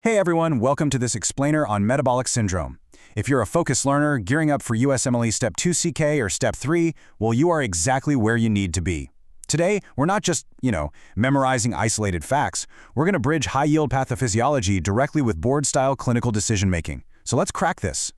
Hey everyone, welcome to this explainer on metabolic syndrome. If you're a focused learner gearing up for USMLE Step 2 CK or Step 3, well, you are exactly where you need to be. Today, we're not just, memorizing isolated facts. We're going to bridge high-yield pathophysiology directly with board-style clinical decision-making. So let's crack this.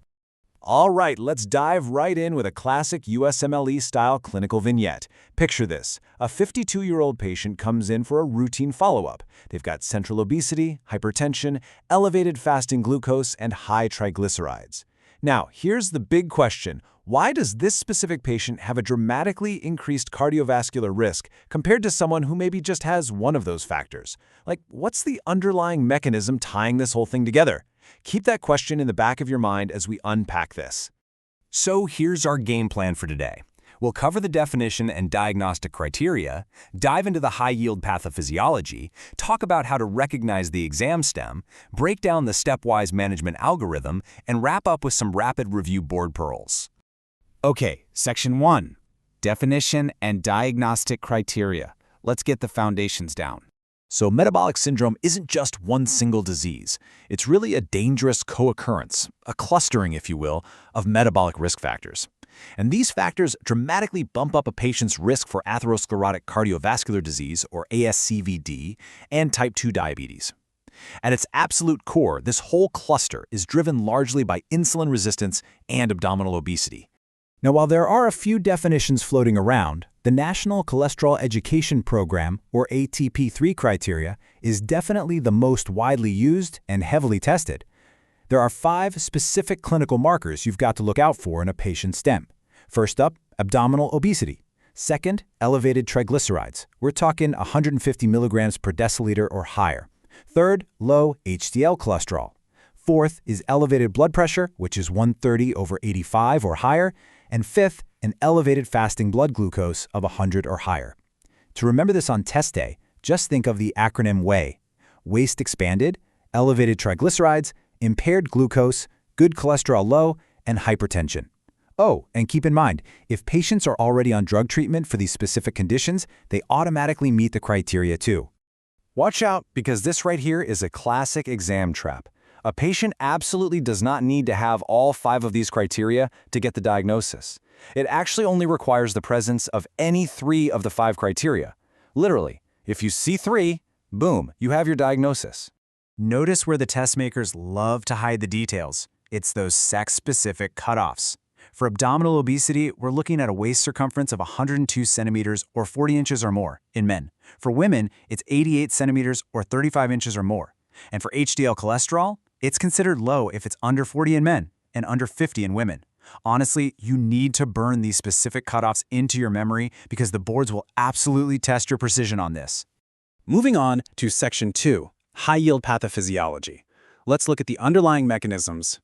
All right, let's dive right in with a classic USMLE-style clinical vignette. Picture this. A 52-year-old patient comes in for a routine follow-up. They've got central obesity, hypertension, elevated fasting glucose, and high triglycerides. Now, here's the big question. Why does this specific patient have a dramatically increased cardiovascular risk compared to someone who maybe just has one of those factors? Like, what's the underlying mechanism tying this whole thing together? Keep that question in the back of your mind as we unpack this. So here's our game plan for today. We'll cover the definition and diagnostic criteria, dive into the high-yield pathophysiology, talk about how to recognize the exam stem, break down the stepwise management algorithm, and wrap up with some rapid review board pearls. Okay, Section 1, Definition and Diagnostic Criteria. Let's get the foundations down. So metabolic syndrome isn't just one single disease. It's really a dangerous co-occurrence, a clustering, if you will, of metabolic risk factors. And these factors dramatically bump up a patient's risk for atherosclerotic cardiovascular disease, or ASCVD, and type 2 diabetes. At its absolute core, this whole cluster is driven largely by insulin resistance and abdominal obesity. Now, while there are a few definitions floating around, the National Cholesterol Education Program, or ATP3 criteria, is definitely the most widely used and heavily tested. There are 5 specific clinical markers you've got to look out for in a patient's stem. First up, abdominal obesity. Second, elevated triglycerides. We're talking 150 milligrams per deciliter or higher. Third, low HDL cholesterol. Fourth is elevated blood pressure, which is 130/85 or higher. And fifth, an elevated fasting blood glucose of 100 or higher. To remember this on test day, just think of the acronym WAY: waist expanded, elevated triglycerides, impaired glucose, good cholesterol low, and hypertension. Oh, and keep in mind, if patients are already on drug treatment for these specific conditions, they automatically meet the criteria too. Watch out, because this right here is a classic exam trap. A patient absolutely does not need to have all 5 of these criteria to get the diagnosis. It actually only requires the presence of any 3 of the 5 criteria. Literally, if you see 3, boom, you have your diagnosis. Notice where the test makers love to hide the details. It's those sex-specific cutoffs. For abdominal obesity, we're looking at a waist circumference of 102 centimeters or 40 inches or more in men. For women, it's 88 centimeters or 35 inches or more. And for HDL cholesterol, it's considered low if it's under 40 in men and under 50 in women. Honestly, you need to burn these specific cutoffs into your memory because the boards will absolutely test your precision on this. Moving on to Section 2, High-Yield Pathophysiology. Let's look at the underlying mechanisms.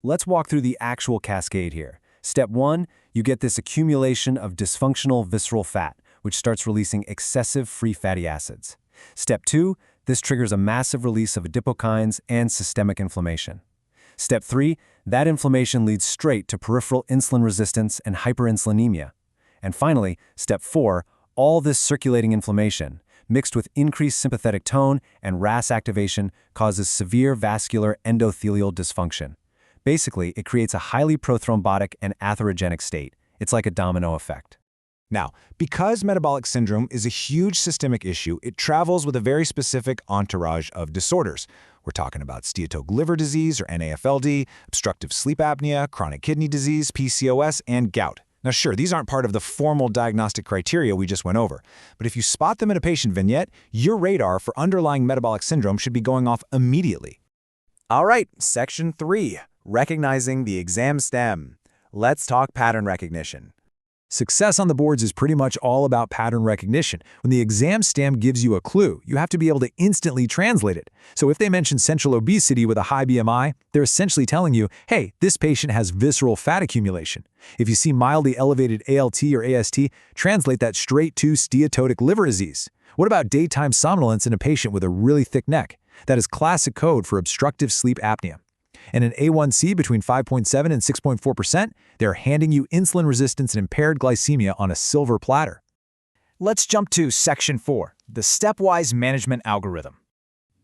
Let's walk through the actual cascade here. Step 1, you get this accumulation of dysfunctional visceral fat, which starts releasing excessive free fatty acids. Step 2, this triggers a massive release of adipokines and systemic inflammation. Step 3, that inflammation leads straight to peripheral insulin resistance and hyperinsulinemia. And finally, Step 4, all this circulating inflammation, mixed with increased sympathetic tone and RAS activation, causes severe vascular endothelial dysfunction. Basically, it creates a highly prothrombotic and atherogenic state. It's like a domino effect. Now, because metabolic syndrome is a huge systemic issue, it travels with a very specific entourage of disorders. We're talking about steatotic liver disease, or NAFLD, obstructive sleep apnea, chronic kidney disease, PCOS, and gout. Now sure, these aren't part of the formal diagnostic criteria we just went over, but if you spot them in a patient vignette, your radar for underlying metabolic syndrome should be going off immediately. All right, Section 3, Recognizing the exam stem. Let's talk pattern recognition. Success on the boards is pretty much all about pattern recognition. When the exam stem gives you a clue, you have to be able to instantly translate it. So if they mention central obesity with a high BMI, they're essentially telling you, hey, this patient has visceral fat accumulation. If you see mildly elevated ALT or AST, translate that straight to steatotic liver disease. What about daytime somnolence in a patient with a really thick neck? That is classic code for obstructive sleep apnea. And an A1C between 5.7 and 6.4%, they're handing you insulin resistance and impaired glycemia on a silver platter. Let's jump to Section 4, the stepwise management algorithm.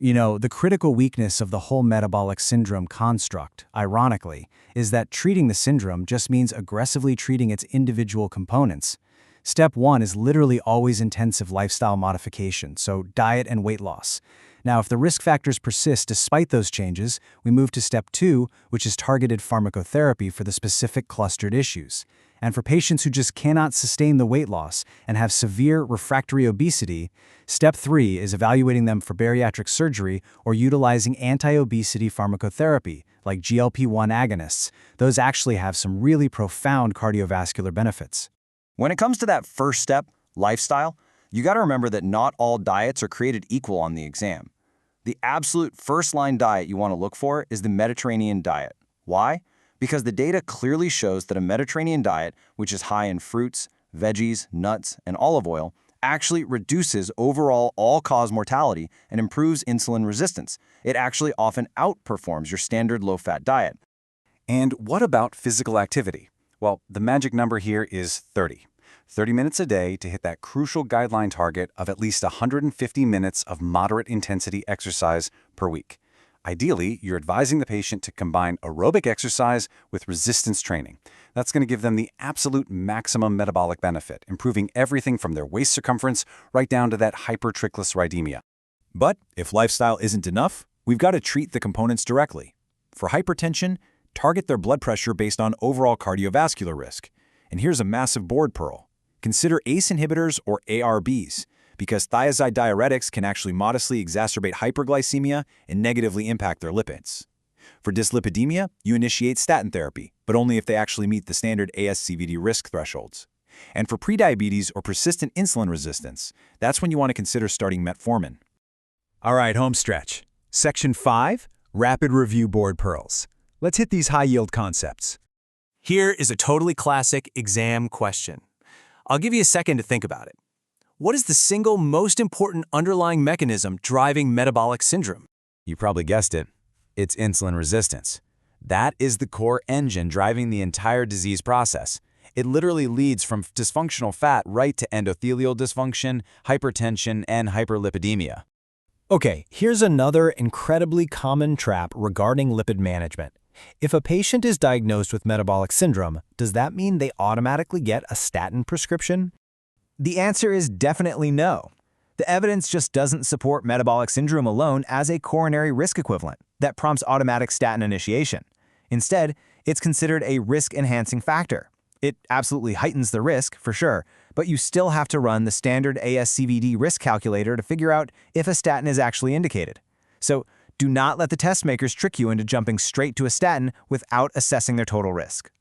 You know, the critical weakness of the whole metabolic syndrome construct, ironically, is that treating the syndrome just means aggressively treating its individual components. Step 1 is literally always intensive lifestyle modification, so diet and weight loss. Now, if the risk factors persist despite those changes, we move to Step 2, which is targeted pharmacotherapy for the specific clustered issues. And for patients who just cannot sustain the weight loss and have severe refractory obesity, Step 3 is evaluating them for bariatric surgery or utilizing anti-obesity pharmacotherapy, like GLP-1 agonists. Those actually have some really profound cardiovascular benefits. When it comes to that first step, lifestyle, you got to remember that not all diets are created equal on the exam. The absolute first-line diet you want to look for is the Mediterranean diet. Why? Because the data clearly shows that a Mediterranean diet, which is high in fruits, veggies, nuts, and olive oil, actually reduces overall all-cause mortality and improves insulin resistance. It actually often outperforms your standard low-fat diet. And what about physical activity? Well, the magic number here is 30. 30 minutes a day to hit that crucial guideline target of at least 150 minutes of moderate intensity exercise per week. Ideally, you're advising the patient to combine aerobic exercise with resistance training. That's going to give them the absolute maximum metabolic benefit, improving everything from their waist circumference right down to that hypertriglyceridemia. But if lifestyle isn't enough, we've got to treat the components directly. For hypertension, target their blood pressure based on overall cardiovascular risk. And here's a massive board pearl. Consider ACE inhibitors or ARBs, because thiazide diuretics can actually modestly exacerbate hyperglycemia and negatively impact their lipids. For dyslipidemia, you initiate statin therapy, but only if they actually meet the standard ASCVD risk thresholds. And for prediabetes or persistent insulin resistance, that's when you want to consider starting metformin. All right, home stretch. Section 5, Rapid Review Board Pearls. Let's hit these high-yield concepts. Here is a totally classic exam question. I'll give you a second to think about it. What is the single most important underlying mechanism driving metabolic syndrome? You probably guessed it. It's insulin resistance. That is the core engine driving the entire disease process. It literally leads from dysfunctional fat right to endothelial dysfunction, hypertension, and hyperlipidemia. Okay, here's another incredibly common trap regarding lipid management. If a patient is diagnosed with metabolic syndrome, does that mean they automatically get a statin prescription? The answer is definitely no. The evidence just doesn't support metabolic syndrome alone as a coronary risk equivalent that prompts automatic statin initiation. Instead, it's considered a risk-enhancing factor. It absolutely heightens the risk, for sure, but you still have to run the standard ASCVD risk calculator to figure out if a statin is actually indicated. So, do not let the test makers trick you into jumping straight to a statin without assessing their total risk.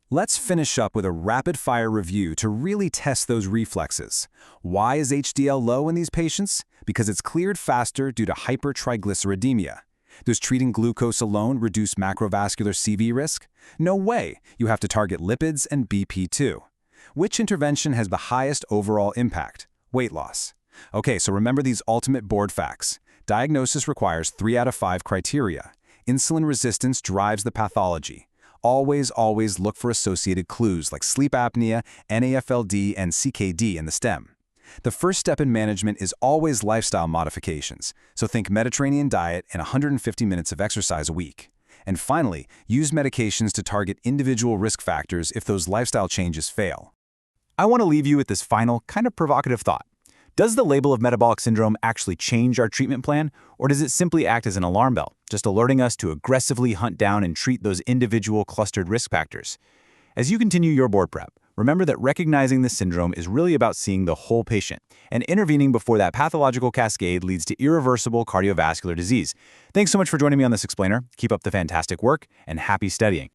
Let's finish up with a rapid-fire review to really test those reflexes. Why is HDL low in these patients? Because it's cleared faster due to hypertriglyceridemia. Does treating glucose alone reduce macrovascular CV risk? No way. You have to target lipids and BP too. Which intervention has the highest overall impact? Weight loss. Okay, so remember these ultimate board facts. Diagnosis requires 3 out of 5 criteria. Insulin resistance drives the pathology. Always look for associated clues like sleep apnea, NAFLD, and CKD in the stem. The first step in management is always lifestyle modifications, so think Mediterranean diet and 150 minutes of exercise a week. And finally, use medications to target individual risk factors if those lifestyle changes fail. I want to leave you with this final, kind of provocative thought. Does the label of metabolic syndrome actually change our treatment plan, or does it simply act as an alarm bell, just alerting us to aggressively hunt down and treat those individual clustered risk factors? As you continue your board prep, remember that recognizing the syndrome is really about seeing the whole patient and intervening before that pathological cascade leads to irreversible cardiovascular disease. Thanks so much for joining me on this explainer. Keep up the fantastic work and happy studying.